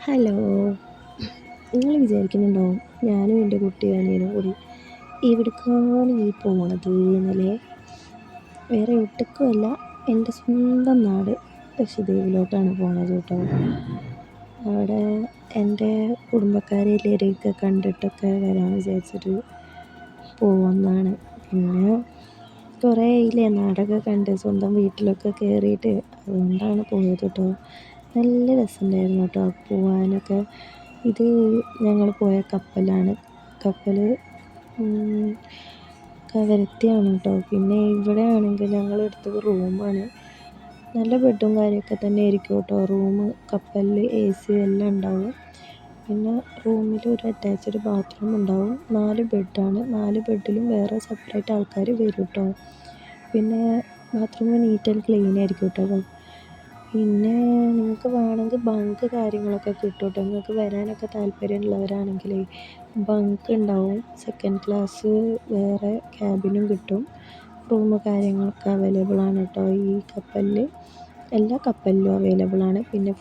Hello. നിങ്ങൾ വിചാരിക്കുന്നുണ്ടോ ഞാനും എൻ്റെ കുട്ടി അനിയനും കൂടി എവിടേക്കാണ് ഈ പോണത് എന്നല്ലേ? വേറെ എവിടേക്കുമല്ല, എൻ്റെ സ്വന്തം നാട് ലക്ഷദ്വീപിലോട്ടാണ് പോണത് കേട്ടോ. അവിടെ എൻ്റെ കുടുംബക്കാരെ എല്ലാവരെയൊക്കെ കണ്ടിട്ടൊക്കെ വരാമെന്ന് വിചാരിച്ചിട്ട് പോകുന്നതാണ്. പിന്നെ കുറേ ആയില്ലേ നാടൊക്കെ കണ്ട് സ്വന്തം വീട്ടിലൊക്കെ കയറിയിട്ട്, അതുകൊണ്ടാണ് പോയത് കേട്ടോ. നല്ല രസമുണ്ടായിരുന്നു കേട്ടോ പോവാനൊക്കെ. ഇത് ഞങ്ങൾ പോയ കപ്പലാണ്. കപ്പൽ കവരത്തിയാണ് കേട്ടോ. പിന്നെ ഇവിടെ ആണെങ്കിൽ ഞങ്ങൾ എടുത്തത് റൂമാണ്. നല്ല ബെഡും കാര്യമൊക്കെ തന്നെ ആയിരിക്കും കേട്ടോ. റൂം കപ്പലിൽ AC എല്ലാം ഉണ്ടാവും. പിന്നെ റൂമിൽ ഒരു അറ്റാച്ച്ഡ് ബാത്റൂം ഉണ്ടാവും. 4 ബെഡാണ്. 4 ബെഡിലും വേറെ സെപ്പറേറ്റ് ആൾക്കാർ വരും കേട്ടോ. പിന്നെ ബാത്റൂം നീറ്റ് ആൻഡ് ക്ലീൻ ആയിരിക്കും കേട്ടോ. പിന്നെ നിങ്ങൾക്ക് വേണമെങ്കിൽ ബങ്ക് കാര്യങ്ങളൊക്കെ കിട്ടും കേട്ടോ. നിങ്ങൾക്ക് വരാനൊക്കെ താല്പര്യമുള്ളവരാണെങ്കിൽ ബങ്ക് ഉണ്ടാവും. സെക്കൻഡ് ക്ലാസ് വേറെ ക്യാബിനും കിട്ടും. റൂം കാര്യങ്ങളൊക്കെ അവൈലബിൾ ആണ് കേട്ടോ. ഈ കപ്പലിൽ എല്ലാ കപ്പലിലും അവൈലബിൾ ആണ്. പിന്നെ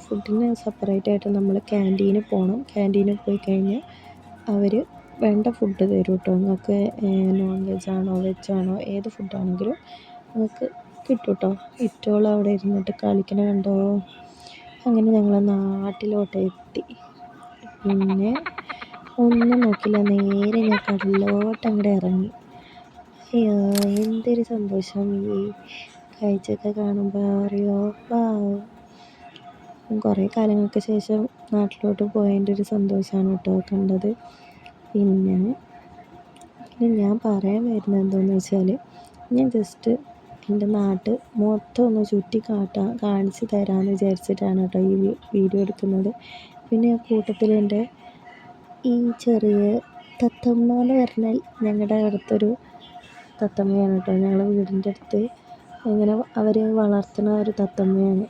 ഫുഡിന് സെപ്പറേറ്റ് ആയിട്ട് നമ്മൾ ക്യാൻറ്റീനിൽ പോകണം. ക്യാൻറ്റീനിൽ പോയി കഴിഞ്ഞാൽ അവർ വേണ്ട ഫുഡ് തരും കേട്ടോ. നിങ്ങൾക്ക് നോൺ വെജാണോ വെജാണോ ഏത് ഫുഡാണെങ്കിലും നിങ്ങൾക്ക് കിട്ടും കേട്ടോ. ഇറ്റോളം അവിടെ ഇരുന്നിട്ട് കളിക്കണ കണ്ടോ. അങ്ങനെ ഞങ്ങൾ നാട്ടിലോട്ട് എത്തി. പിന്നെ ഒന്നും നോക്കില്ല, നേരെ ഞാൻ കടലിലോട്ട് അങ്ങോട്ട് ഇറങ്ങി. അയ്യോ, എന്തൊരു സന്തോഷം ഈ കാഴ്ചയൊക്കെ കാണുമ്പോൾ. അറിയോ, വാവ്. കുറേ കാലങ്ങൾക്ക് ശേഷം നാട്ടിലോട്ട് പോയതിൻ്റെ ഒരു സന്തോഷമാണ് കേട്ടോ കണ്ടത്. പിന്നെ ഞാൻ പറയാൻ വരുന്നത് എന്താണെന്ന് വെച്ചാൽ, ഞാൻ ജസ്റ്റ് എൻ്റെ നാട് മൊത്തം ഒന്ന് ചുറ്റി കാണിച്ച് തരാമെന്ന് വിചാരിച്ചിട്ടാണ് കേട്ടോ ഈ വീഡിയോ എടുക്കുന്നത്. പിന്നെ കൂട്ടത്തിൽ എൻ്റെ ഈ ചെറിയ തത്തമ്മ എന്ന് പറഞ്ഞാൽ ഞങ്ങളുടെ അടുത്തൊരു തത്തമ്മയാണ് കേട്ടോ. ഞങ്ങളുടെ വീടിൻ്റെ അടുത്ത് ഇങ്ങനെ അവർ വളർത്തുന്ന ഒരു തത്തമ്മയാണ്.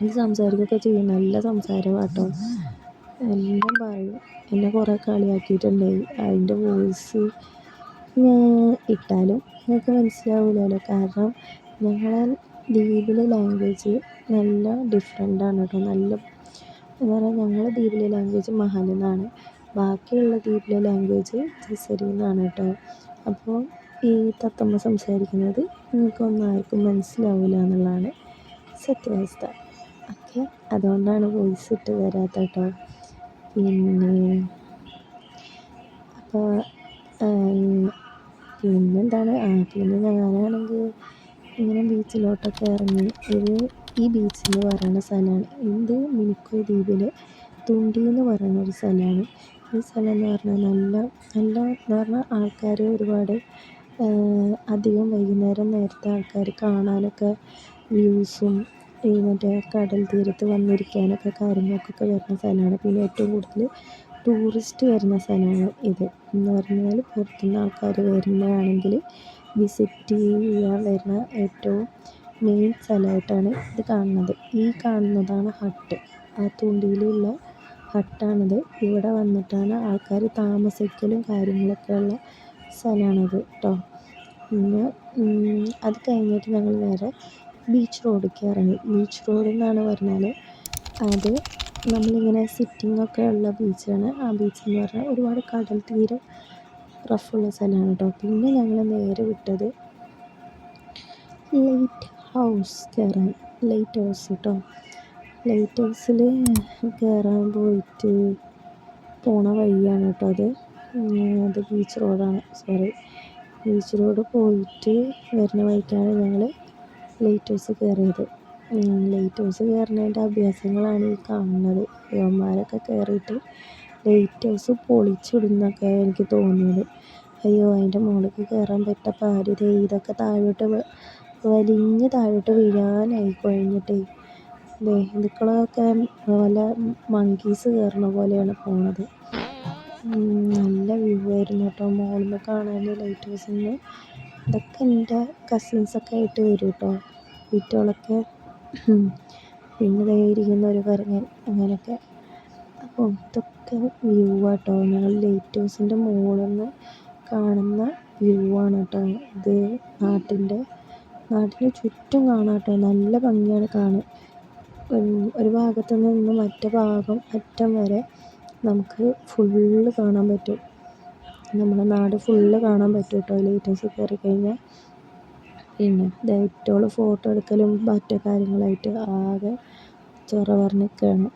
ഇത് സംസാരിക്കുകയൊക്കെ ചെയ്യും. നല്ല സംസാരമാണ് കേട്ടോ. എല്ലാം പറയും. എന്നെ കുറേ കളിയാക്കിയിട്ടുണ്ടായി. അതിൻ്റെ വോയിസ് ഇട്ടാലും നിങ്ങൾക്ക് മനസ്സിലാവില്ലല്ലോ. കാരണം ഞങ്ങളെ ദ്വീപിലെ ലാംഗ്വേജ് നല്ല ഡിഫറെൻ്റാണ് കേട്ടോ. എന്താ പറയുക, ഞങ്ങളുടെ ദ്വീപിലെ ലാംഗ്വേജ് മഹൽ എന്നാണ്. ബാക്കിയുള്ള ദ്വീപിലെ ലാംഗ്വേജ് ജസരി എന്നാണ് കേട്ടോ. അപ്പോൾ ഈ തത്തമ്മ സംസാരിക്കുന്നത് നിങ്ങൾക്കൊന്നും ആർക്കും മനസ്സിലാവില്ല എന്നുള്ളതാണ് സത്യാവസ്ഥ. ഓക്കെ, അതുകൊണ്ടാണ് വോയിസ് ഇട്ട് തരാത്ത കേട്ടോ. അപ്പോൾ പിന്നെന്താണ്, പിന്നെ ഞാനാണെങ്കിൽ ഇങ്ങനെ ബീച്ചിലോട്ടൊക്കെ ഇറങ്ങി. ഈ ബീച്ച് എന്ന് പറയുന്ന സ്ഥലമാണ്. ഇത് മിനിക്കോയ് ദ്വീപിലെ തുണ്ടി എന്ന് പറയുന്ന ഒരു സ്ഥലമാണ്. ഈ സ്ഥലം എന്ന് പറഞ്ഞാൽ നല്ല എന്ന് പറഞ്ഞാൽ ആൾക്കാർ ഒരുപാട് അധികം വൈകുന്നേരം നേരത്തെ ആൾക്കാർ കാണാനൊക്കെ വ്യൂസും ഈ മറ്റേ കടൽ തീരത്ത് വന്നിരിക്കാനൊക്കെ കാര്യങ്ങൾക്കൊക്കെ വരുന്ന സ്ഥലമാണ്. പിന്നെ ഏറ്റവും കൂടുതൽ ടൂറിസ്റ്റ് വരുന്ന സ്ഥലമാണ് ഇത്. എന്ന് പറഞ്ഞാൽ പുറത്തുനിന്ന് ആൾക്കാർ വരുന്നതാണെങ്കിൽ വിസിറ്റ് ചെയ്യാൻ വരുന്ന ഏറ്റവും മെയിൻ സ്ഥലമായിട്ടാണ് ഇത് കാണുന്നത്. ഈ കാണുന്നതാണ് ഹട്ട്. ആ തുണ്ടിയിലുള്ള ഹട്ടാണിത്. ഇവിടെ വന്നിട്ടാണ് ആൾക്കാർ താമസിക്കലും കാര്യങ്ങളൊക്കെ ഉള്ള സ്ഥലമാണിത് കേട്ടോ. പിന്നെ അത് കഴിഞ്ഞിട്ട് ഞങ്ങൾ നേരെ ബീച്ച് റോഡിലേക്ക് ഇറങ്ങി. ബീച്ച് റോഡ് എന്നാണ് പറഞ്ഞാൽ അത് നമ്മളിങ്ങനെ സിറ്റിങ്ങൊക്കെ ഉള്ള ബീച്ചാണ്. ആ ബീച്ച് എന്ന് പറഞ്ഞാൽ ഒരുപാട് കടൽ തീരം റഫുള്ള സ്ഥലമാണ് കേട്ടോ. പിന്നെ ഞങ്ങൾ നേരെ വിട്ടത് ലൈറ്റ് ഹൗസ് കയറാൻ. ലൈറ്റ് ഹൗസ് കേട്ടോ. ലൈറ്റ് ഹൗസിൽ കയറാൻ പോണ വഴിയാണ് കേട്ടോ അത് ബീച്ച് റോഡാണ്. ബീച്ച് റോഡ് പോയിട്ട് വരുന്ന വഴിക്കാണ് ഞങ്ങൾ ലൈറ്റ് ഹൗസ് കയറിയത്. ലൈറ്റ് ഹൗസ് കയറുന്നതിൻ്റെ അഭ്യാസങ്ങളാണ് ഈ കാണുന്നത്. യുവന്മാരൊക്കെ കയറിയിട്ട് ലൈറ്റ് ഹൗസ് പൊളിച്ചിടുന്നൊക്കെ എനിക്ക് തോന്നിയത്. അയ്യോ, അതിൻ്റെ മുകളിലേക്ക് കയറാൻ പറ്റാത്ത പാട്. ഇതൊക്കെ താഴോട്ട് വലിഞ്ഞ് താഴോട്ട് വീഴാനായി കഴിഞ്ഞിട്ടേ. ഇതുക്കളൊക്കെ വല്ല മങ്കീസ് കയറുന്ന പോലെയാണ് പോണത്. നല്ല വ്യൂ ആയിരുന്നു കേട്ടോ മുകളിൽ നിന്ന് കാണാൻ ലൈറ്റ് ഹൗസിൽ നിന്ന്. ഇതൊക്കെ എൻ്റെ കസിൻസൊക്കെ ആയിട്ട് വരും കേട്ടോ, വീട്ടുകളൊക്കെ. പിന്നെ ഇരിക്കുന്ന ഒരു കുരങ്ങൻ, അങ്ങനെയൊക്കെ. അപ്പോൾ ഇതൊക്കെ വ്യൂ ആട്ടോ. ഞങ്ങൾ ലൈറ്റ് ഹൗസിൻ്റെ മുകളിൽ നിന്ന് കാണുന്ന വ്യൂ ആണ് കേട്ടോ ഇത്. നാട്ടിന് ചുറ്റും കാണാം കേട്ടോ. നല്ല ഭംഗിയാണ് കാണാൻ. ഒരു ഭാഗത്ത് നിന്ന് മറ്റേ ഭാഗം അറ്റം വരെ നമുക്ക് ഫുള്ള് കാണാൻ പറ്റും. നമ്മുടെ നാട് ഫുള്ള് കാണാൻ പറ്റും കേട്ടോ ലൈറ്റ് ഹൗസിൽ കയറി കഴിഞ്ഞാൽ. പിന്നെ ലൈറ്റോള് ഫോട്ടോ എടുക്കലും മറ്റു കാര്യങ്ങളായിട്ട് ആകെ ചൊറ പറഞ്ഞിരിക്കുകയാണ്.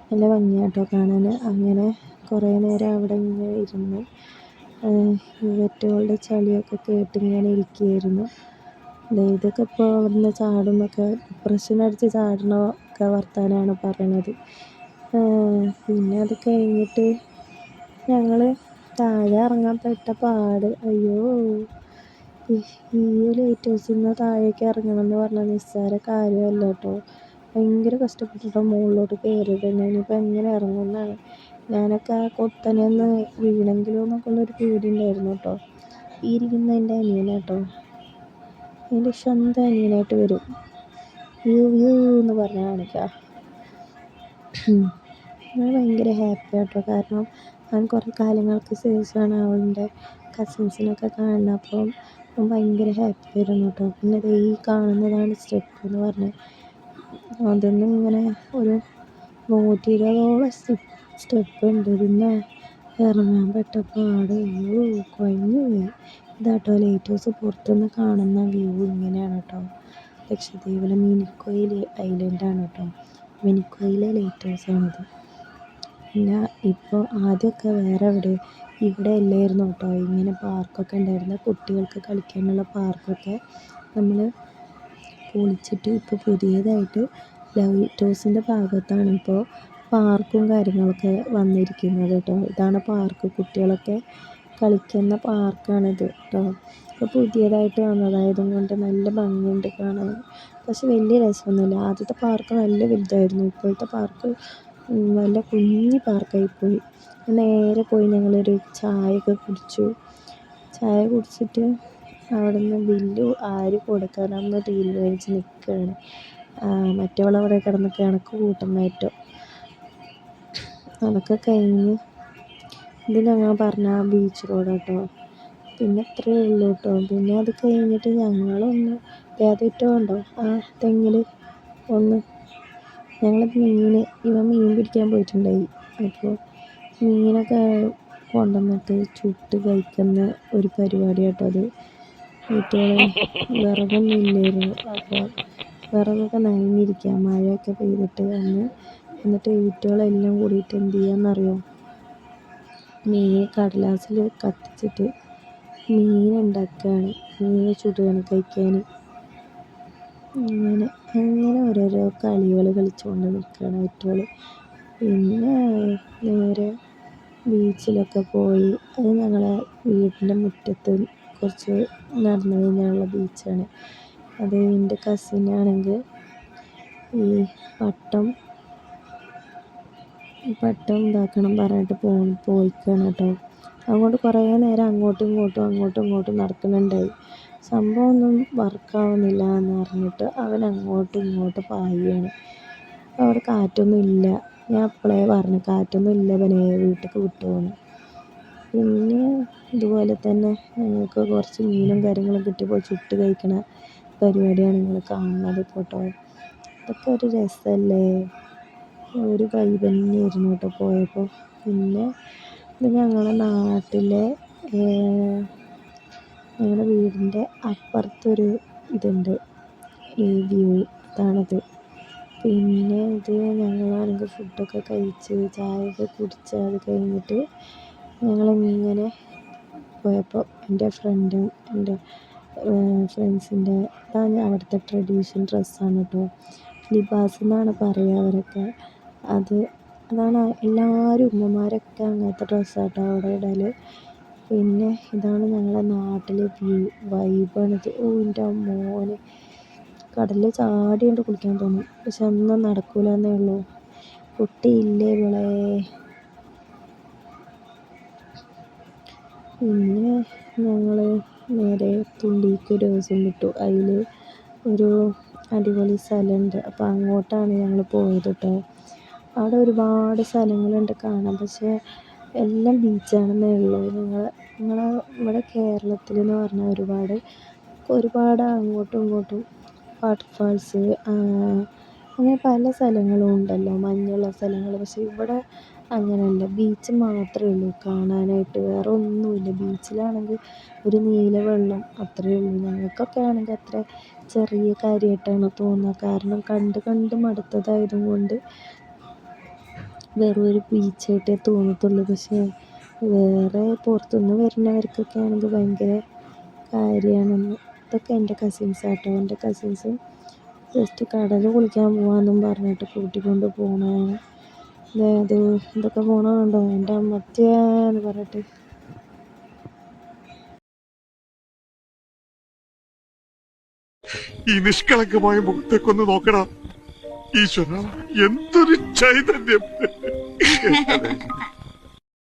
നല്ല ഭംഗിയാണ് കേട്ടോ കാണാൻ. അങ്ങനെ കുറേ നേരം അവിടെ ഇങ്ങനെ ഇരുന്ന് വെറ്റുകളുടെ ചളിയൊക്കെ കേട്ടിങ്ങനെ ഇരിക്കുകയായിരുന്നു. ഇതൊക്കെ ഇപ്പോൾ അവിടുന്ന് ചാടുന്നൊക്കെ ഡിപ്രഷനടിച്ച് ചാടണൊക്കെ വർത്താനമാണ് പറയണത്. പിന്നെ അത് കഴിഞ്ഞിട്ട് ഞങ്ങൾ താഴെ ഇറങ്ങാൻ പെട്ട പാട്, അയ്യോ! ഈ ലൈറ്റ് ഹൗസിൽ നിന്ന് താഴേക്ക് ഇറങ്ങണം എന്ന് പറഞ്ഞാൽ നിസ്സാര കാര്യമല്ല കേട്ടോ. ഭയങ്കര കഷ്ടപ്പെട്ടിട്ടോ മുകളിലോട്ട് കയറിയത് തന്നെ. ഇനിയിപ്പോൾ എങ്ങനെ ഇറങ്ങുമെന്നാണ്. ഞാനൊക്കെ ആ കൊത്തനെ ഒന്ന് വീണെങ്കിലോ എന്നൊക്കെ ഉള്ളൊരു പേടി ഉണ്ടായിരുന്നു കേട്ടോ. ഈ ഇരിക്കുന്ന എൻ്റെ അനിയനാട്ടോ, എൻ്റെ സ്വന്തം അനിയനായിട്ട് വരും. വ്യൂ വ്യൂ എന്ന് പറഞ്ഞാൽ കാണിക്കുക. ഞാൻ ഭയങ്കര ഹാപ്പി ആട്ടോ, കാരണം അവൻ കുറേ കാലങ്ങൾക്ക് ശേഷമാണ് അവൻ്റെ കസിൻസിനൊക്കെ കാണുന്നത്. അപ്പം അവൻ ഭയങ്കര ഹാപ്പി ആയിരുന്നു കേട്ടോ. പിന്നെ ഈ കാണുന്നതാണ് സ്റ്റെപ്പ് എന്ന് പറഞ്ഞ്, അതൊന്നും ഇങ്ങനെ ഒരു 120ഓളം സ്റ്റെപ്പ് ഉണ്ട്. പിന്നെ ഇറങ്ങാൻ പെട്ട പാട്, അയ്യോ കുഴഞ്ഞു പോയി. ഇതാട്ടോ ലൈറ്റ് ഹൗസ് പുറത്തുനിന്ന് കാണുന്ന വ്യൂ ഇങ്ങനെയാണ് കേട്ടോ. ലക്ഷദ്വീപിലെ മിനിക്കോയിൽ ഐലൻഡാണ് കേട്ടോ. മിനിക്കോയിലെ ലൈറ്റ് ഹൗസാണിത്. പിന്നെ ഇപ്പോൾ ആദ്യമൊക്കെ വേറെ ഇവിടെ അല്ലായിരുന്നു കേട്ടോ ഇങ്ങനെ പാർക്കൊക്കെ ഉണ്ടായിരുന്നത്. കുട്ടികൾക്ക് കളിക്കാനുള്ള പാർക്കൊക്കെ നമ്മൾ പൊളിച്ചിട്ട് ഇപ്പോൾ പുതിയതായിട്ട് ലൈറ്റ് ഹൗസിൻ്റെ ഭാഗത്താണ് ഇപ്പോൾ പാർക്കും കാര്യങ്ങളൊക്കെ വന്നിരിക്കുന്നത് കേട്ടോ. ഇതാണ് പാർക്ക്, കുട്ടികളൊക്കെ കളിക്കുന്ന പാർക്കാണിത് കേട്ടോ. ഇപ്പോൾ പുതിയതായിട്ട് വന്നതായതും കൊണ്ട് നല്ല ഭംഗിയുണ്ട് കാണാൻ. പക്ഷെ വലിയ രസമൊന്നുമില്ല. ആദ്യത്തെ പാർക്ക് നല്ല വലുതായിരുന്നു. ഇപ്പോഴത്തെ പാർക്ക് നല്ല കുഞ്ഞി പാർക്കായിപ്പോയി. നേരെ പോയി ഞങ്ങളൊരു ചായയൊക്കെ കുടിച്ചു. ചായ കുടിച്ചിട്ട് അവിടെ നിന്ന് ബില്ല് ആര് കൊടുക്കാനാണെന്ന് തീരുമാനിച്ച് നിൽക്കുകയാണ്. മറ്റവളവിടെ കിടന്ന് കണക്ക് കൂട്ടുന്നേറ്റോ. അതൊക്കെ കഴിഞ്ഞ് ഇത് ഞങ്ങൾ പറഞ്ഞ ബീച്ച് റോഡ് കേട്ടോ. പിന്നെ ഇത്രയേ ഉള്ളൂ കേട്ടോ. പിന്നെ അത് കഴിഞ്ഞിട്ട് ഞങ്ങളൊന്ന് ഏതേറ്റോ ഉണ്ടോ ആ തെങ്ങിൽ ഞങ്ങൾ മീൻ പിടിക്കാൻ പോയിട്ടുണ്ടായി. അപ്പോൾ മീനൊക്കെ കൊണ്ടുവന്നിട്ട് ചുട്ട് കഴിക്കുന്ന ഒരു പരിപാടി കേട്ടോ അത്. വീട്ടുകൾ വിറകൊന്നും ഇല്ലായിരുന്നു. അപ്പോൾ വിറകൊക്കെ നനഞ്ഞിരിക്കുക, മഴയൊക്കെ പെയ്തിട്ട് അന്ന്. എന്നിട്ട് വീട്ടുകളെല്ലാം കൂടിയിട്ട് എന്ത് ചെയ്യാമെന്നറിയോ, മീൻ കടലാസിൽ കത്തിച്ചിട്ട് മീൻ ഉണ്ടാക്കുകയാണ്. മീൻ ചുടുകയാണ് കഴിക്കാൻ. അങ്ങനെ ഓരോരോ കളികൾ കളിച്ചുകൊണ്ട് നിൽക്കുകയാണ് വീട്ടുകൾ. പിന്നെ നേരെ ബീച്ചിലൊക്കെ പോയി. അത് ഞങ്ങളെ വീടിൻ്റെ മുറ്റത്ത് കുറച്ച് നടന്നു കഴിഞ്ഞാലുള്ള ബീച്ചാണ് അത്. എൻ്റെ കസിനാണെങ്കിൽ ഈ പട്ടം ഇതാക്കണം പറഞ്ഞിട്ട് പോയിക്കാണ് കേട്ടോ. അതുകൊണ്ട് കുറേ നേരം അങ്ങോട്ടും ഇങ്ങോട്ടും നടക്കുന്നുണ്ടായി. സംഭവമൊന്നും വർക്കാവുന്നില്ല എന്ന് പറഞ്ഞിട്ട് അവൻ അങ്ങോട്ടും ഇങ്ങോട്ടും പായുകയാണ്. അവിടെ കാറ്റൊന്നും ഇല്ല. ഞാൻ അപ്പോഴേ പറഞ്ഞു കാറ്റൊന്നും ഇല്ല, അവനെ വീട്ടിലേക്ക് വിട്ടുപോകുന്നു. പിന്നെ ഇതുപോലെ തന്നെ ഞങ്ങൾക്ക് കുറച്ച് മീനും കാര്യങ്ങളും കിട്ടിയപ്പോൾ ചുട്ട് കഴിക്കണ പരിപാടിയാണ് നിങ്ങൾ കാണുന്നത് കേട്ടോ. അതൊക്കെ ഒരു രസമല്ലേ, ഒരു വൈബ് തന്നെയായിരുന്നു കേട്ടോ പോയപ്പോൾ. പിന്നെ ഇത് ഞങ്ങളുടെ നാട്ടിലെ ഞങ്ങളുടെ വീടിൻ്റെ അപ്പുറത്തൊരു ഇതുണ്ട്, ഈ വ്യൂ ഇതാണത്. പിന്നെ ഇത് ഞങ്ങളാണെങ്കിൽ ഫുഡൊക്കെ കഴിച്ച് ചായയൊക്കെ കുടിച്ച് അത് കഴിഞ്ഞിട്ട് ഞങ്ങളിങ്ങനെ പോയപ്പോൾ എൻ്റെ ഫ്രണ്ടും എൻ്റെ ഫ്രണ്ട്സിൻ്റെ ഇതാണ് അവിടുത്തെ ട്രഡീഷണൽ ഡ്രസ്സാണ് കേട്ടോ. ലിബാസ് എന്നാണ് പറയുക അവരൊക്കെ. അതാണ് എല്ലാവരും ഉമ്മമാരൊക്കെ അങ്ങനത്തെ ഡ്രസ്സാട്ടോ അവിടെ ഇടൽ. പിന്നെ ഇതാണ് ഞങ്ങളുടെ നാട്ടിലെ വൈബാണിത്. എൻ്റെ മോനെ കടലിൽ ചാടിയുണ്ട് കുളിക്കാൻ തോന്നും, പക്ഷെ ഒന്നും നടക്കൂല എന്നേ ഉള്ളൂ. കുട്ടിയില്ലേ ഇവളെ. പിന്നെ ഞങ്ങൾ നേരെ തുണ്ടിക്ക് ഒരു ദിവസം വിട്ടു. അതിൽ ഒരു അടിപൊളി സ്ഥലമുണ്ട്, അപ്പോൾ അങ്ങോട്ടാണ് ഞങ്ങൾ പോയത് കേട്ടോ. അവിടെ ഒരുപാട് സ്ഥലങ്ങളുണ്ട് കാണാൻ, പക്ഷേ എല്ലാം ബീച്ചാണെന്നേ ഉള്ളൂ. ഞങ്ങളെ ഇവിടെ കേരളത്തിലെന്ന് പറഞ്ഞാൽ ഒരുപാട് അങ്ങോട്ടും ഇങ്ങോട്ടും വാട്ടർഫാൾസ് അങ്ങനെ പല സ്ഥലങ്ങളും ഉണ്ടല്ലോ മഞ്ഞുള്ള സ്ഥലങ്ങൾ. പക്ഷേ ഇവിടെ അങ്ങനെയല്ല, ബീച്ച് മാത്രമേ ഉള്ളൂ കാണാനായിട്ട്, വേറെ ഒന്നുമില്ല. ബീച്ചിലാണെങ്കിൽ ഒരു നീല വെള്ളം അത്രയേ ഉള്ളൂ. ഞങ്ങൾക്കൊക്കെ ആണെങ്കിൽ അത്ര ചെറിയ കാര്യമായിട്ടാണ് തോന്നുക, കാരണം കണ്ട് കണ്ട് മടുത്തതായതും കൊണ്ട് വെറും ഒരു ബീച്ചായിട്ടേ തോന്നത്തുള്ളൂ. പക്ഷേ വേറെ പുറത്തുനിന്ന് വരുന്നവർക്കൊക്കെ ആണെങ്കിൽ ഭയങ്കര കാര്യമാണെന്ന്. ഇതൊക്കെ എൻ്റെ കസിൻസ് ആട്ടോ. എൻ്റെ കസിൻസും ജസ്റ്റ് കടൽ കുളിക്കാൻ പോകാമെന്നും പറഞ്ഞിട്ട് കൂട്ടിക്കൊണ്ട് പോകണതാണ്. അത് ഇതൊക്കെ പോകണമുണ്ടോ എൻ്റെ അമ്മത്തേന്ന് പറഞ്ഞിട്ട്. ഈ നിഷ്കളങ്കമായ മുഖത്തേക്കൊന്ന് നോക്കടാ ഈശ്വര, എന്തൊരു ചൈതന്യം.